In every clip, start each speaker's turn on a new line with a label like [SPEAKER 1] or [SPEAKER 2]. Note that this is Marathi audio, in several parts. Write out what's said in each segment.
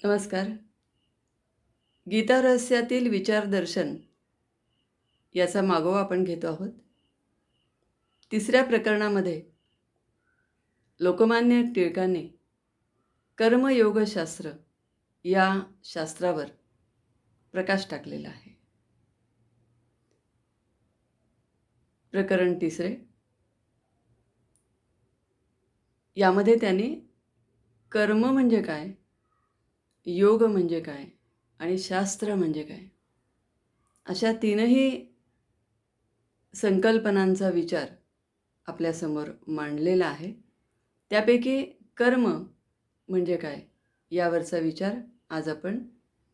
[SPEAKER 1] नमस्कार. गीता रहस्यातील विचारदर्शन याचा मागोवा आपण घेतो आहोत. तिसऱ्या प्रकरणामध्ये लोकमान्य टिळकांनी कर्मयोगशास्त्र या शास्त्रावर प्रकाश टाकलेला आहे. प्रकरण तिसरे, यामध्ये त्यांनी कर्म म्हणजे काय, योग म्हणजे काय आणि शास्त्र म्हणजे काय अशा तीनही संकल्पनांचा विचार आपल्यासमोर मांडलेला आहे. त्यापैकी कर्म म्हणजे काय यावरचा विचार आज आपण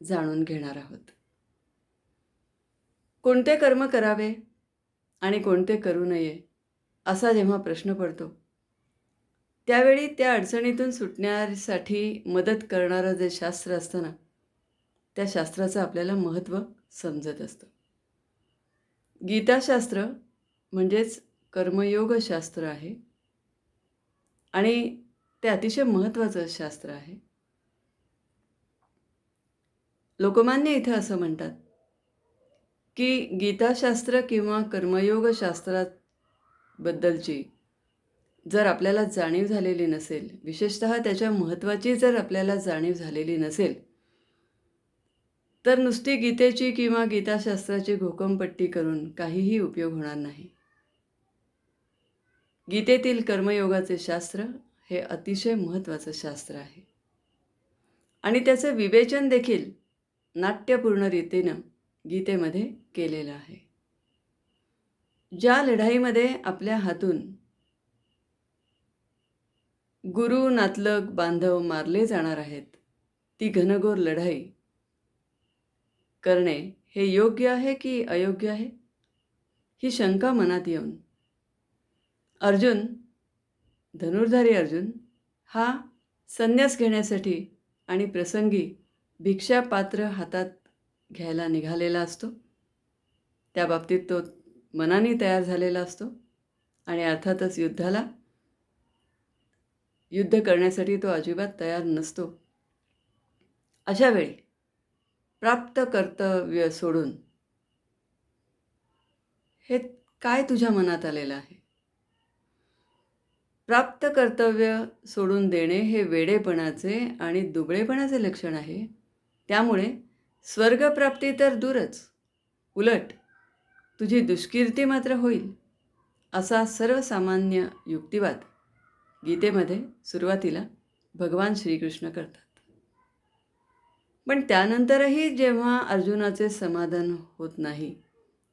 [SPEAKER 1] जाणून घेणार आहोत. कोणते कर्म करावे आणि कोणते करू नये असा जेव्हा प्रश्न पडतो, त्यावेळी त्या अडचणीतून सुटण्यासाठी मदत करणारं जे शास्त्र असतं ना, त्या शास्त्राचं आपल्याला महत्त्व समजत असतं. गीताशास्त्र म्हणजेच कर्मयोगशास्त्र आहे आणि ते अतिशय महत्त्वाचं शास्त्र आहे. लोकमान्य इथं असं म्हणतात की गीताशास्त्र किंवा कर्मयोगशास्त्राबद्दलची जर आपल्याला जाणीव झालेली नसेल, विशेषतः त्याच्या महत्त्वाची जर आपल्याला जाणीव झालेली नसेल, तर नुसती गीतेची किंवा गीताशास्त्राची घोकमपट्टी करून काहीही उपयोग होणार नाही. गीतेतील कर्मयोगाचे शास्त्र हे अतिशय महत्त्वाचं शास्त्र आहे आणि त्याचं विवेचन देखील नाट्यपूर्ण रीतीनं गीतेमध्ये केलेलं आहे. ज्या लढाईमध्ये आपल्या हातून गुरु, नातलग, बांधव मारले जाणार आहेत, ती घनघोर लढाई करणे हे योग्य आहे की अयोग्य आहे, ही शंका मनात येऊन अर्जुन, धनुर्धारी अर्जुन हा संन्यास घेण्यासाठी आणि प्रसंगी भिक्षापात्र हातात घ्यायला निघालेला असतो. त्या बाबतीत तो मनाने तयार झालेला असतो आणि अर्थातच युद्ध करण्यासाठी तो अजिबात तयार नसतो. अशा वेळी प्राप्त कर्तव्य सोडून हे काय तुझ्या मनात आलेलं आहे? प्राप्त कर्तव्य सोडून देणे हे वेडेपणाचे आणि दुबळेपणाचे लक्षण आहे. त्यामुळे स्वर्गप्राप्ती तर दूरच, उलट तुझी दुष्कीर्ती मात्र होईल, असा सर्वसामान्य युक्तिवाद गीतेमध्ये सुरुवातीला भगवान श्रीकृष्ण करतात. पण त्यानंतरही जेव्हा अर्जुनाचे समाधान होत नाही,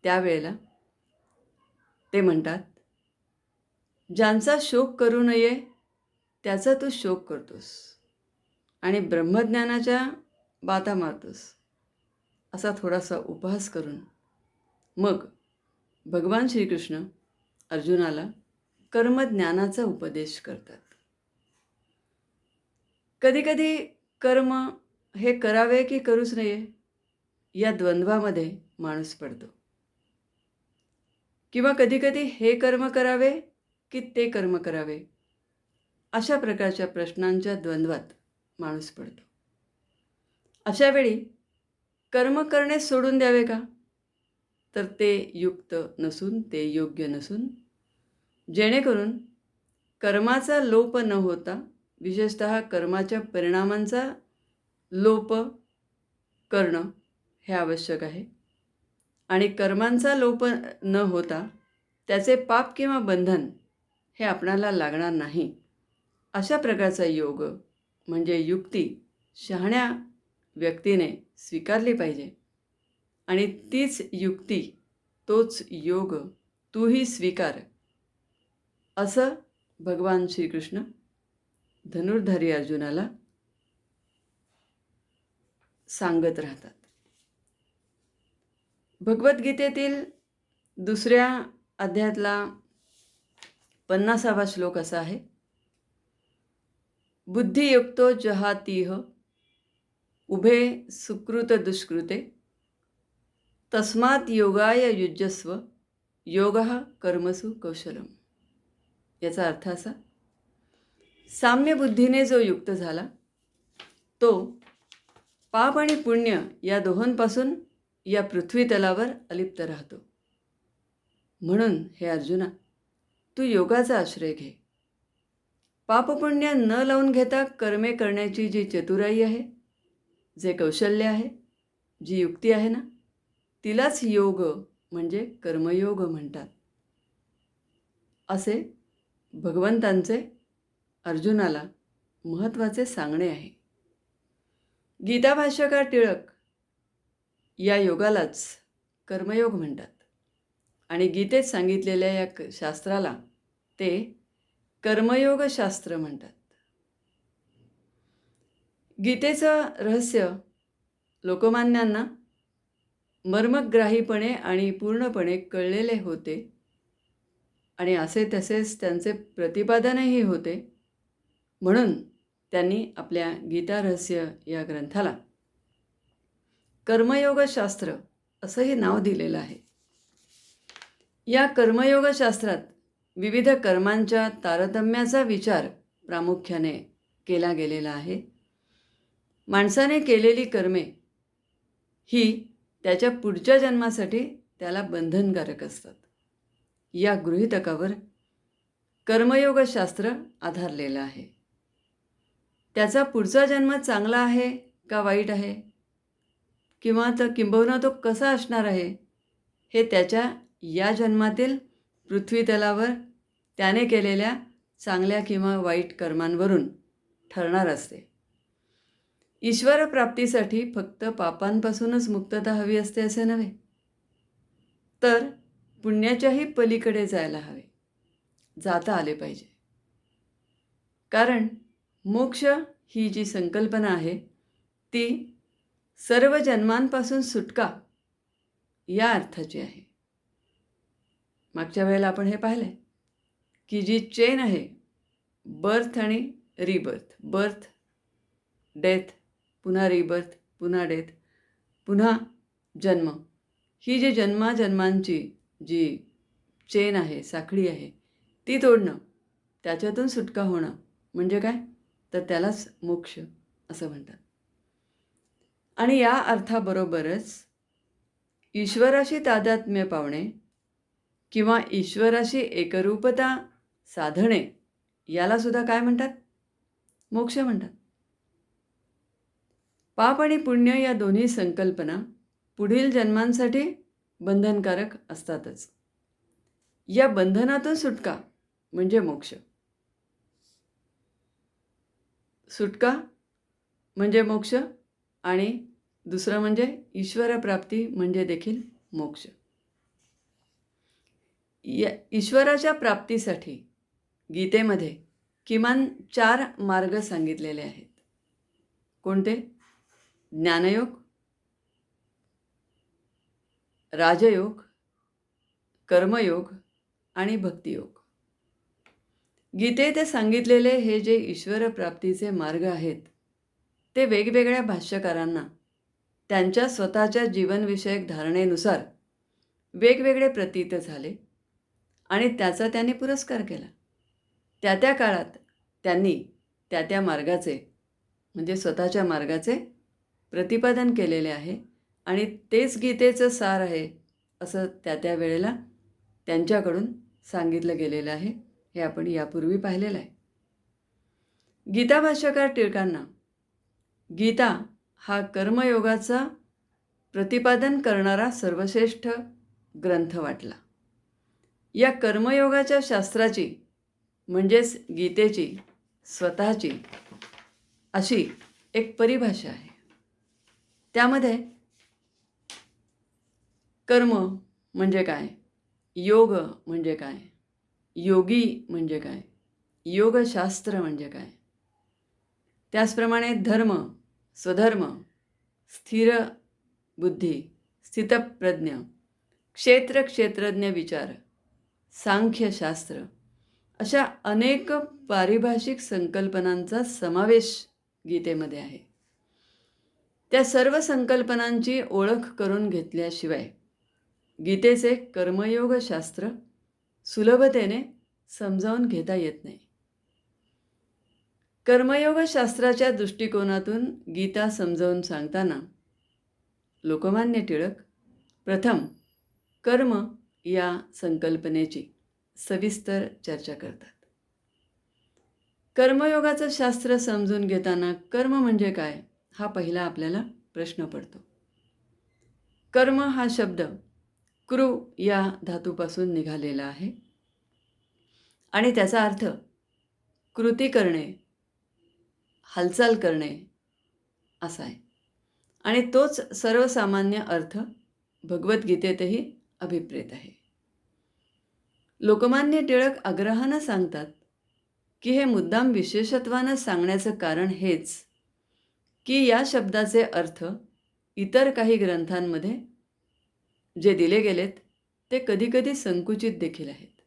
[SPEAKER 1] त्यावेळेला ते म्हणतात, ज्यांचा शोक करू नये त्याचा तू शोक करतोस आणि ब्रह्मज्ञानाच्या बाता मारतोस, असा थोडासा उपहास करून मग भगवान श्रीकृष्ण अर्जुनाला कर्मज्ञानाचा उपदेश करतात. कधीकधी कर्म हे करावे की करूच नये या द्वंद्वामध्ये माणूस पडतो, किंवा कधीकधी हे कर्म करावे की ते कर्म करावे अशा प्रकारच्या प्रश्नांच्या द्वंद्वात माणूस पडतो. अशा वेळी कर्म करणे सोडून द्यावे का? तर ते युक्त नसून, ते योग्य नसून, जेणेकरून कर्माचा लोप न होता, विशेषतः कर्माच्या परिणामांचा लोप करणं हे आवश्यक आहे आणि कर्मांचा लोप न होता त्याचे पाप किंवा बंधन हे आपणाला लागणार नाही, अशा प्रकारचा योग म्हणजे युक्ती शहाण्या व्यक्तीने स्वीकारली पाहिजे आणि तीच युक्ती, तोच योग तूही स्वीकार, असं भगवान श्रीकृष्ण धनुर्धारी अर्जुनाला सांगत राहतात. भगवद्गीतेतील दुसऱ्या अध्यायातला 50वा श्लोक असा आहे, बुद्धियुक्तो जहातीह उभे सुकृत दुष्कृते तस्मात् योगाय युज्यस्व योगः कर्मसु कौशलम. याचा अर्थ असा, साम्य बुद्धीने जो युक्त झाला तो पाप आणि पुण्य या दोहोंपासून या पृथ्वी तलावर अलिप्त राहतो. म्हणून हे अर्जुना, तू योगाचा आश्रय घे. पापपुण्य न लावून घेता कर्मे करण्याची जी चतुराई आहे, जे कौशल्य आहे, जी युक्ती आहे ना, तिलाच योग म्हणजे कर्मयोग म्हणतात, असे भगवंतांचे अर्जुनाला महत्त्वाचे सांगणे आहे. गीता भाष्यकार टिळक या योगालाच कर्मयोग म्हणतात आणि गीतेत सांगितलेल्या या शास्त्राला ते कर्मयोग शास्त्र म्हणतात. गीतेचं रहस्य लोकमान्यांना मर्मग्राहीपणे आणि पूर्णपणे कळलेले होते आणि असे तसेच त्यांचे प्रतिपादनही होते. म्हणून त्यांनी आपल्या गीता रहस्य या ग्रंथाला कर्मयोगशास्त्र असंही नाव दिलेलं आहे. या कर्मयोगशास्त्रात विविध कर्मांच्या तारतम्याचा विचार प्रामुख्याने केला गेलेला आहे. माणसाने केलेली कर्मे ही त्याच्या पुढच्या जन्मासाठी त्याला बंधनकारक असतात. या गृहीतकावर कर्मयोगशास्त्र आधारलेलं आहे. त्याचा पुढचा जन्म चांगला आहे का वाईट आहे, किंवा तर किंबहुना तो कसा असणार आहे, हे त्याच्या या जन्मातील पृथ्वीतलावर त्याने केलेल्या चांगल्या किंवा वाईट कर्मांवरून ठरणार असते. ईश्वर प्राप्तीसाठी फक्त पापांपासूनच मुक्तता हवी असते असे नव्हे, तर पुण्याच्याही पलीकडे जायला हवे, जाता आले पाहिजे. कारण मोक्ष ही जी संकल्पना आहे ती सर्व जन्मांपासून सुटका या अर्थाची आहे. मागच्या वेळेला आपण हे पाहिलं आहे की जी चेन आहे, बर्थ आणि रिबर्थ, बर्थ डेथ, पुन्हा रिबर्थ, पुन्हा डेथ, पुन्हा जन्म, ही जी जन्माजन्मांची जी चेन आहे, साखळी आहे, ती तोडणं, त्याच्यातून सुटका होणं म्हणजे काय, तर त्यालाच मोक्ष असं म्हणतात. आणि या अर्थाबरोबरच ईश्वराशी तादात्म्य पावणे किंवा ईश्वराशी एकरूपता साधणे यालासुद्धा काय म्हणतात, मोक्ष म्हणतात. पाप आणि पुण्य या दोन्ही संकल्पना पुढील जन्मांसाठी बंधनकारक असतातच. या बंधनातून सुटका म्हणजे मोक्ष. सुटका म्हणजे मोक्ष आणि दुसरं म्हणजे ईश्वरप्राप्ती म्हणजे देखील मोक्ष. या ईश्वराच्या प्राप्तीसाठी गीतेमध्ये किमान 4 मार्ग सांगितलेले आहेत. कोणते? ज्ञानयोग, राजयोग, कर्मयोग आणि भक्तियोग. गीतेत सांगितलेले हे जे ईश्वर प्राप्तीचे मार्ग आहेत ते वेगवेगळ्या भाष्यकारांना त्यांच्या स्वतःच्या जीवनविषयक धारणेनुसार वेगवेगळे प्रतीत झाले आणि त्याचा त्यांनी पुरस्कार केला. त्या त्या काळात त्यांनी त्या त्या मार्गाचे म्हणजे स्वतःच्या मार्गाचे प्रतिपादन केलेले आहे आणि तेच गीतेचं सार आहे असं त्या त्या वेळेला त्यांच्याकडून सांगितलं गेलेलं आहे. हे आपण यापूर्वी पाहिलेलं आहे. गीता भाष्यकार टिळकांना गीता हा कर्मयोगाचा प्रतिपादन करणारा सर्वश्रेष्ठ ग्रंथ वाटला. या कर्मयोगाच्या शास्त्राची म्हणजेच गीतेची स्वतःची अशी एक परिभाषा आहे. त्यामध्ये कर्म म्हणजे काय, योग म्हणजे काय, योगी म्हणजे काय, योगशास्त्र म्हणजे काय, त्याचप्रमाणे धर्म, स्वधर्म, स्थिर बुद्धी, स्थितप्रज्ञ, क्षेत्रज्ञ विचार, सांख्यशास्त्र अशा अनेक पारिभाषिक संकल्पनांचा समावेश गीतेमध्ये आहे. त्या सर्व संकल्पनांची ओळख करून घेतल्याशिवाय गीतेचे कर्मयोगशास्त्र सुलभतेने समजावून घेता येत नाही. कर्मयोगशास्त्राच्या दृष्टिकोनातून गीता समजावून सांगताना लोकमान्य टिळक प्रथम कर्म या संकल्पनेची सविस्तर चर्चा करतात. कर्मयोगाचं शास्त्र समजून घेताना कर्म म्हणजे काय हा पहिला आपल्याला प्रश्न पडतो. कर्म हा शब्द कृ या धातूपासून निघालेला आहे आणि त्याचा अर्थ कृती करणे, हालचाल करणे असा आहे आणि तोच सर्वसामान्य अर्थ भगवद्गीतेतही अभिप्रेत आहे. लोकमान्य टिळक आग्रहानं सांगतात की हे मुद्दाम विशेषत्वानं सांगण्याचं कारण हेच की या शब्दाचे अर्थ इतर काही ग्रंथांमध्ये जे दिले गेलेत ते कधीकधी संकुचित देखील आहेत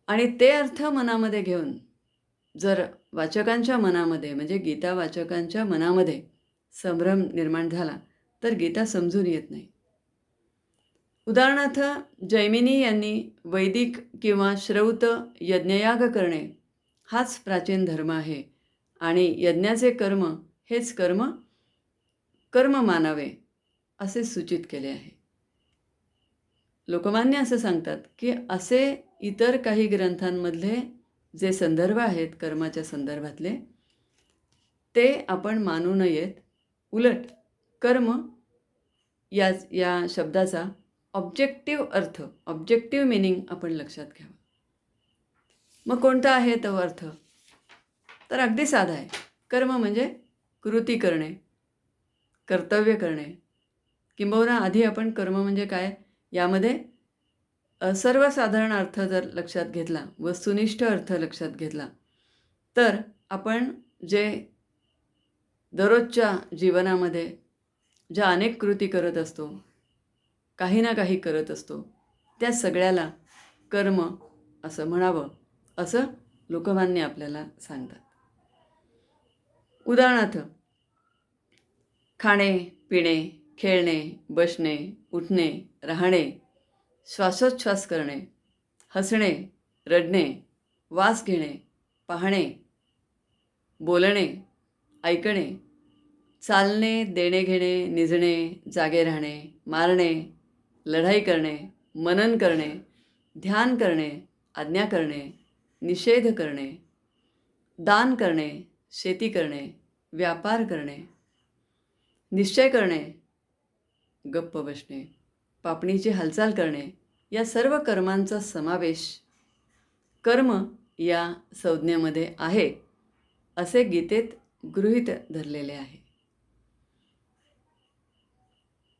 [SPEAKER 1] आणि ते अर्थ मनामध्ये घेऊन जर वाचकांच्या मनामध्ये म्हणजे गीता वाचकांच्या मनामध्ये संभ्रम निर्माण झाला तर गीता समजून येत नाही. उदाहरणार्थ जैमिनी यांनी वैदिक किंवा श्रौत यज्ञयाग करणे हाच प्राचीन धर्म आहे आणि यज्ञाचे कर्म हेच कर्म मानावे असे सूचित केले आहे. लोकमान्य असं सांगतात की असे इतर काही ग्रंथांमधले जे संदर्भ आहेत कर्माच्या संदर्भातले ते आपण मानू नयेत. उलट कर्म या शब्दाचा ऑब्जेक्टिव्ह अर्थ, ऑब्जेक्टिव्ह मिनिंग आपण लक्षात घ्यावं. मग कोणता आहे तो अर्थ? तर अगदी साधा आहे. कर्म म्हणजे कृती करणे, कर्तव्य करणे. किंबहुना आधी आपण कर्म म्हणजे काय यामध्ये सर्वसाधारण अर्थ जर लक्षात घेतला, वस्तुनिष्ठ अर्थ लक्षात घेतला तर आपण जे दररोजच्या जीवनामध्ये ज्या अनेक कृती करत असतो, काही ना काही करत असतो, त्या सगळ्याला कर्म असं म्हणावं असं लोकमान्य आपल्याला सांगतात. उदाहरणार्थ खाणे, पिणे, खेळणे, बसणे, उठणे, राहणे, श्वासोच्छ्वास करणे, हसणे, रडणे, वास घेणे, पाहणे, बोलणे, ऐकणे, चालणे, देणे घेणे, निजणे, जागे राहणे, मारणे, लढाई करणे, मनन करणे, ध्यान करणे, आज्ञा करणे, निषेध करणे, दान करणे, शेती करणे, व्यापार करणे, निश्चय करणे, गप्प बसणे, पापणीची हालचाल करणे या सर्व कर्मांचा समावेश कर्म या संज्ञेमध्ये आहे असे गीतेत गृहीत धरलेले आहे.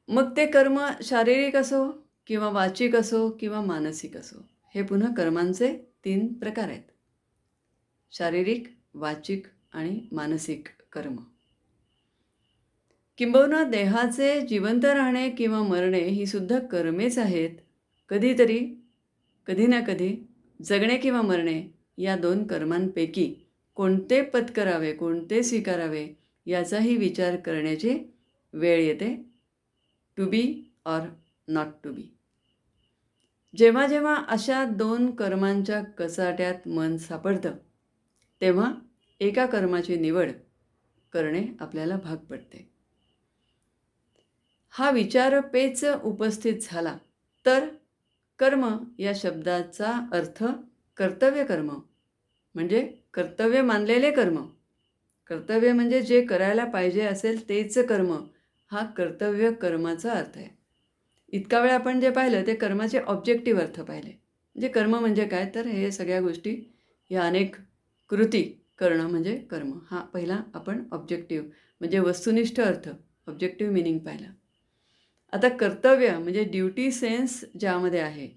[SPEAKER 1] मग ते कर्म शारीरिक असो किंवा वाचिक असो किंवा मानसिक असो, हे पुन्हा कर्मांचे 3 प्रकार आहेत. शारीरिक, वाचिक आणि मानसिक कर्म. किंबहुना देहाचे जिवंत राहणे किंवा मरणे ही सुद्धा कर्मेच आहेत. कधीतरी, कधी ना कधी जगणे किंवा मरणे या 2 कर्मांपैकी कोणते पत्करावे, कोणते स्वीकारावे याचाही विचार करण्याची वेळ येते. To be or not to be. जेव्हा जेव्हा अशा 2 कर्मांच्या कचाट्यात मन सापडतं तेव्हा एका कर्माची निवड करणे आपल्याला भाग पडते. हा विचार पेच उपस्थित झाला तर कर्म या शब्दाचा अर्थ कर्तव्य कर्म म्हणजे कर्तव्य मानलेले कर्म. कर्तव्य म्हणजे जे करायला पाहिजे असेल तेच कर्म हा कर्तव्य कर्माचा अर्थ आहे. इतका वेळ आपण जे पाहिलं ते कर्माचे ऑब्जेक्टिव्ह अर्थ पाहिले. म्हणजे कर्म म्हणजे काय तर हे सगळ्या गोष्टी या अनेक कृती करणं म्हणजे कर्म. हा पहिला आपण ऑब्जेक्टिव्ह म्हणजे वस्तुनिष्ठ अर्थ ऑब्जेक्टिव्ह मिनिंग पाहिला. आता कर्तव्य म्हणजे ड्युटी सेन्स ज्यामध्ये आहे,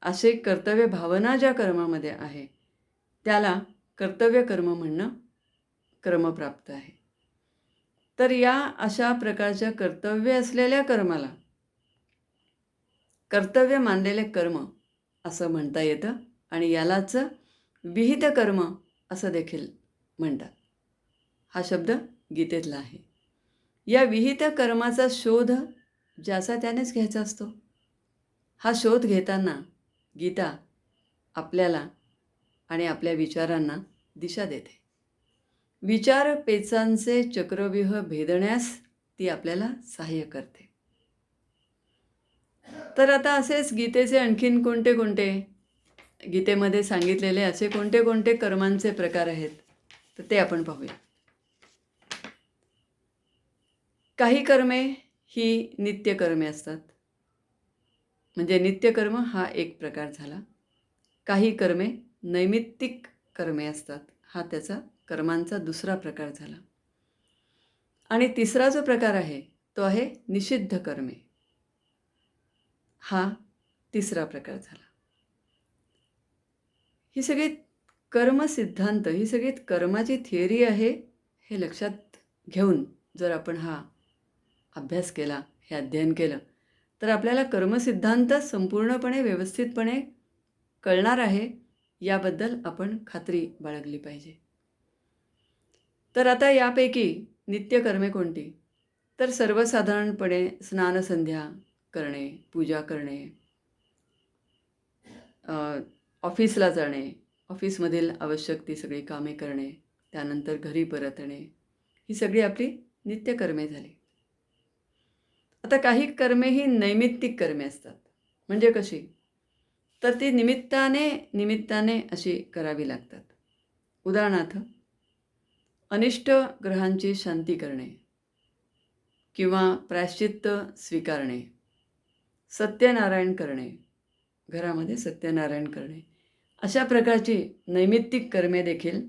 [SPEAKER 1] असे कर्तव्य भावना ज्या कर्मामध्ये आहे त्याला कर्तव्य कर्म म्हणणं क्रमप्राप्त आहे. तर या अशा प्रकारच्या कर्तव्य असलेल्या कर्माला कर्तव्य मानलेले कर्म असं म्हणता येतं आणि यालाच विहित कर्म असं देखील म्हणतात. हा शब्द गीतेतला आहे. या विहित कर्माचा शोध ज्याचा त्यानेच घ्यायचा असतो. हा शोध घेताना गीता आपल्याला आणि आपल्या विचारांना दिशा देते. विचार पेचांचे चक्रव्यूह भेदण्यास ती आपल्याला सहाय्य करते. तर आता असेच गीतेचे आणखीन कोणते कोणते, गीतेमध्ये सांगितलेले असे कोणते कोणते कर्मांचे प्रकार आहेत, तर ते आपण पाहूया. काही कर्मे ही नित्यकर्मे असतात, म्हणजे नित्यकर्म हा एक प्रकार झाला. काही कर्मे नैमित्तिक कर्मे असतात, हा त्याचा कर्मांचा दुसरा प्रकार झाला. आणि तिसरा जो प्रकार आहे तो आहे निषिद्ध कर्मे, हा तिसरा प्रकार झाला. ही सगळी कर्मसिद्धांत, ही सगळी कर्माची थिअरी आहे, हे लक्षात घेऊन जर आपण हा अभ्यास केला, हे अध्ययन केलं, तर आपल्याला कर्मसिद्धांत संपूर्णपणे व्यवस्थितपणे कळणार आहे, याबद्दल आपण खात्री बाळगली पाहिजे. तर आता यापैकी नित्यकर्मे कोणती, तर सर्वसाधारणपणे स्नानसंध्या करणे, पूजा करणे, ऑफिसला जाणे, ऑफिसमधील आवश्यक ती सगळी कामे करणे, त्यानंतर घरी परतणे, ही सगळी आपली नित्यकर्मे झाली. आता काही कर्मे ही नैमित्तिक कर्मे असतात, म्हणजे कशी, तर ती निमित्ताने अशी करावी लागतात. उदाहरणार्थ, अनिष्ट ग्रहांची शांती करणे किंवा प्रायश्चित्त स्वीकारणे, सत्यनारायण करणे, घरामध्ये सत्यनारायण करणे, अशा प्रकारची नैमित्तिक कर्मे देखील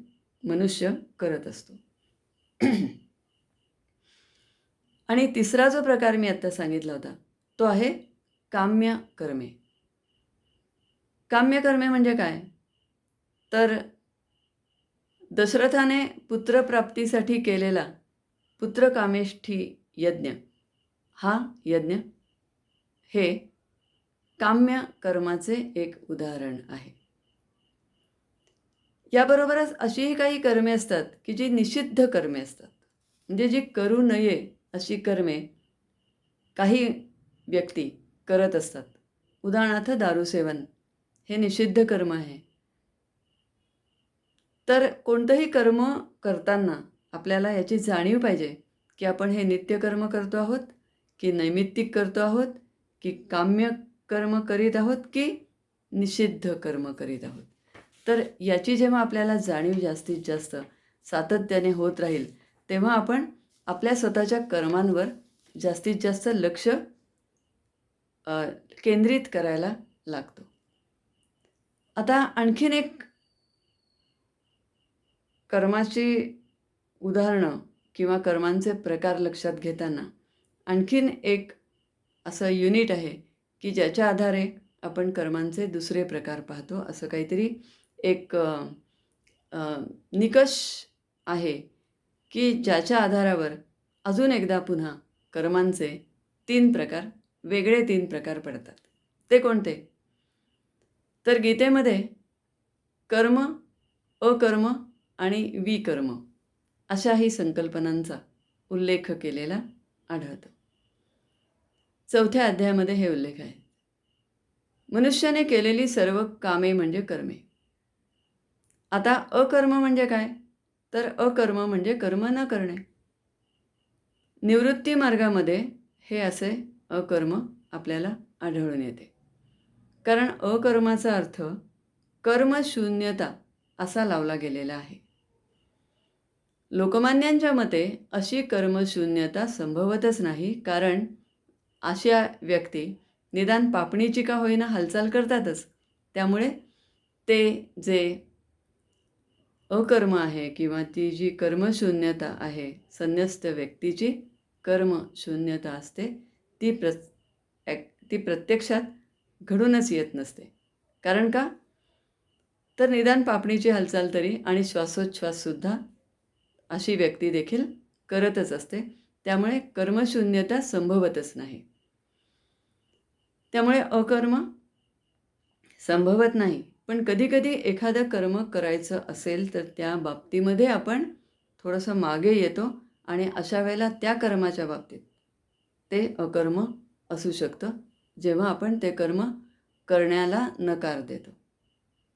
[SPEAKER 1] मनुष्य करत असतो. आणि तिसरा जो प्रकार मी आत्ता सांगितला होता तो आहे काम्य कर्मे. काम्य कर्मे म्हणजे काय, तर दशरथाने पुत्रप्राप्तीसाठी केलेला पुत्रकामेष्ठी यज्ञ, हा यज्ञ हे काम्य कर्माचे एक उदाहरण आहे. याबरोबरच अशीही काही कर्मे असतात की जी निषिद्ध कर्मे असतात, म्हणजे जी करू नये अशी कर्मे काही व्यक्ती करत असतात. उदाहरणार्थ दारूसेवन हे निषिद्ध कर्म आहे. तर कोणतंही कर्म करताना आपल्याला याची जाणीव पाहिजे की आपण हे नित्यकर्म करतो आहोत की नैमित्तिक करतो आहोत की काम्य कर्म करीत आहोत की निषिद्ध कर्म करीत आहोत. तर याची जेव्हा आपल्याला जाणीव जास्तीत जास्त सातत्याने होत राहील, तेव्हा आपण आपल्या स्वतःच्या कर्मांवर जास्तीत जास्त लक्ष केंद्रित करायला लागतो. आता आणखीन एक कर्माची उदाहरणं किंवा कर्मांचे प्रकार लक्षात घेताना आणखीन एक असं युनिट आहे की ज्याच्या आधारे आपण कर्मांचे दुसरे प्रकार पाहतो. असं काहीतरी एक निकष आहे की ज्याच्या आधारावर अजून एकदा पुन्हा कर्मांचे वेगळे तीन प्रकार पडतात. ते कोणते, तर गीतेमध्ये कर्म, अकर्म आणि विकर्म अशाही संकल्पनांचा उल्लेख केलेला आढळतो. 4थ्या अध्यायामध्ये हे उल्लेख आहे. मनुष्याने केलेली सर्व कामे म्हणजे कर्मे. आता अकर्म म्हणजे काय, तर अकर्म म्हणजे कर्म न करणे. निवृत्ती मार्गामध्ये हे असे अकर्म आपल्याला आढळून येते. कारण अकर्माचा अर्थ कर्मशून्यता असा लावला गेलेला आहे. लोकमान्यांच्या मते अशी कर्मशून्यता संभवतच नाही, कारण अशा व्यक्ती निदान पापणीची का होईना हालचाल करतातच. त्यामुळे ते जे अकर्म आहे किंवा ती जी कर्मशून्यता आहे, संन्यस्त व्यक्तीची कर्मशून्यता असते, ती प्रत्यक्षात घडूनच येत नसते. कारण का, तर निदान पापणीची हालचाल तरी आणि श्वासोच्छ्वाससुद्धा अशी व्यक्ती देखील करतच असते. त्यामुळे कर्मशून्यता संभवतच नाही. त्यामुळे अकर्म संभवत नाही. पण कधीकधी एखादं कर्म करायचं असेल तर त्या बाबतीमध्ये आपण थोडंसं मागे येतो आणि अशा वेळेला त्या कर्माच्या बाबतीत ते अकर्म असू शकतं, जेव्हा आपण ते कर्म करण्याला नकार देतो.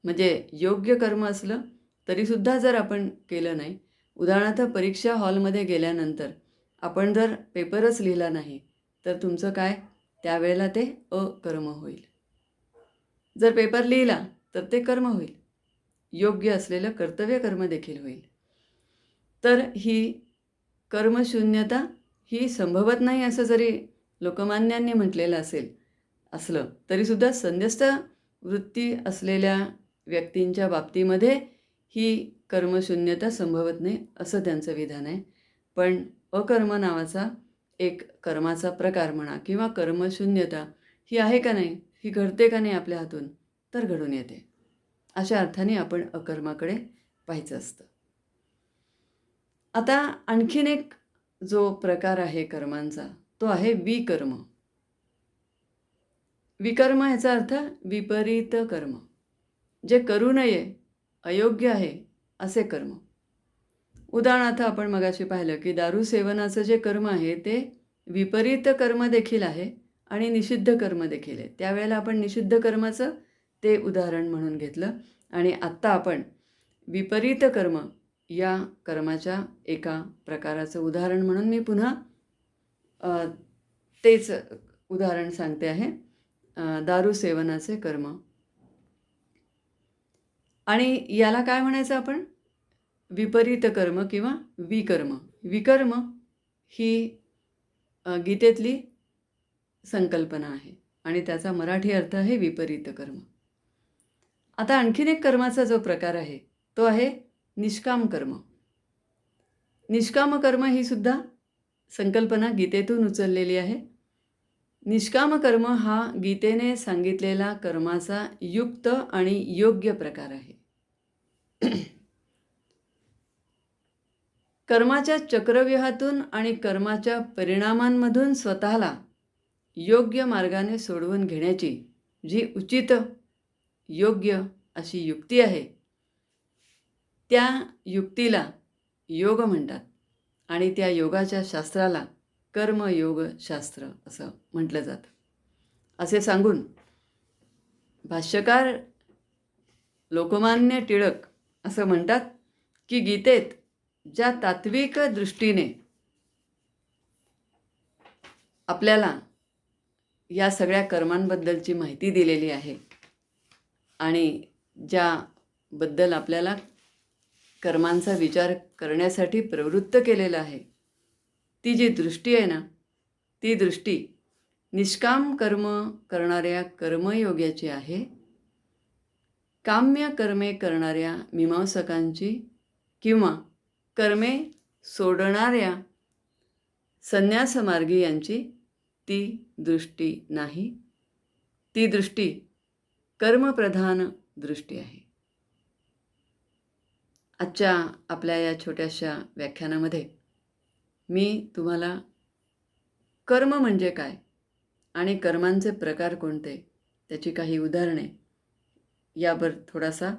[SPEAKER 1] म्हणजे योग्य कर्म असलं तरीसुद्धा जर आपण केलं नाही, उदाहरणार्थ परीक्षा हॉलमध्ये गेल्यानंतर आपण जर पेपरच लिहिला नाही, तर तुमचं काय? त्यावेळेला ते अकर्म होईल. जर पेपर लिहिला तर ते कर्म होईल. योग्य असलेलं कर्तव्य कर्म देखील होईल. तर ही कर्मशून्यता ही संभवत नाही असं जरी लोकमान्यांनी म्हटलेलं असलं तरीसुद्धा संन्यस्त वृत्ती असलेल्या व्यक्तींच्या बाबतीमध्ये ही कर्मशून्यता संभवत नाही असं त्यांचं विधान आहे. पण अकर्म नावाचा एक कर्माचा प्रकार म्हणा किंवा कर्मशून्यता ही आहे का नाही, ही घडते का नाही आपल्या हातून, तर घडून येते. अशा अर्थाने आपण अकर्माकडे पाहायचं असतं. आता आणखीन एक जो प्रकार आहे कर्मांचा तो आहे विकर्म. विकर्म ह्याचा अर्थ विपरीत कर्म, जे करू नये, अयोग्य आहे असे कर्म. उदाहरणार्थ आपण मगाशी पाहिलं की दारू सेवनाचं जे कर्म आहे ते विपरीत कर्म देखील आहे आणि निषिद्ध कर्म देखील आहे. त्यावेळेला आपण निषिद्ध कर्माचं ते उदाहरण म्हणून घेतलं आणि आत्ता आपण विपरीत कर्म या कर्माच्या एका प्रकाराचं उदाहरण म्हणून मी पुन्हा तेच उदाहरण सांगते आहे. दारू सेवनाचे कर्म. आणि याला काय म्हणायचं आपण? विपरीत कर्म किंवा विकर्म. विकर्म ही गीतेतली संकल्पना आहे आणि त्याचा मराठी अर्थ आहे विपरीत कर्म. आता आणखीन एक कर्माचा जो प्रकार आहे तो आहे निष्काम कर्म. निष्काम कर्म ही सुद्धा संकल्पना गीतेतून उचललेली आहे. निष्काम कर्म हा गीतेने सांगितलेला कर्माचा युक्त आणि योग्य प्रकार आहे. कर्माच्या चक्रव्यूहातून आणि कर्माच्या परिणामांमधून स्वतःला योग्य मार्गाने सोडवून घेण्याची जी उचित योग्य अशी युक्ती आहे, त्या युक्तीला योग म्हणतात आणि त्या योगाच्या शास्त्राला कर्मयोगशास्त्र असं म्हटलं जातं. असे सांगून भाष्यकार लोकमान्य टिळक असं म्हणतात की गीतेत ज्या तात्विक दृष्टीने आपल्याला या सगळ्या कर्मांबद्दलची माहिती दिलेली आहे आणि ज्याबद्दल आपल्याला कर्मांचा विचार करण्यासाठी प्रवृत्त केलेलं आहे, ती जी दृष्टी आहे ना, ती दृष्टी निष्काम कर्म करणाऱ्या कर्मयोग्याची आहे, काम्य कर्मे करणाऱ्या मीमांसकांची किंवा कर्मे सोडणाऱ्या संन्यासमार्गी यांची ती दृष्टी नाही. ती दृष्टी कर्मप्रधान दृष्टी आहे. आजच्या आपल्या या छोट्याशा व्याख्यानामध्ये मी तुम्हाला कर्म म्हणजे काय आणि कर्मांचे प्रकार कोणते, त्याची काही उदाहरणे यावर थोडासा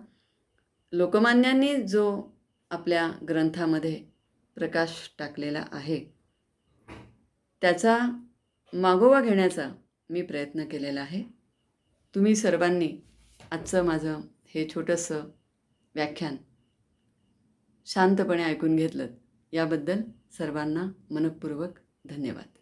[SPEAKER 1] लोकमान्यांनी जो आपल्या ग्रंथामध्ये प्रकाश टाकलेला आहे त्याचा मागोवा घेण्याचा मी प्रयत्न केलेला आहे. तुम्ही सर्वांनी आजचं माझं हे छोटंसं व्याख्यान शांतपणे ऐकून घेतलं याबद्दल सर्वांना मनःपूर्वक धन्यवाद.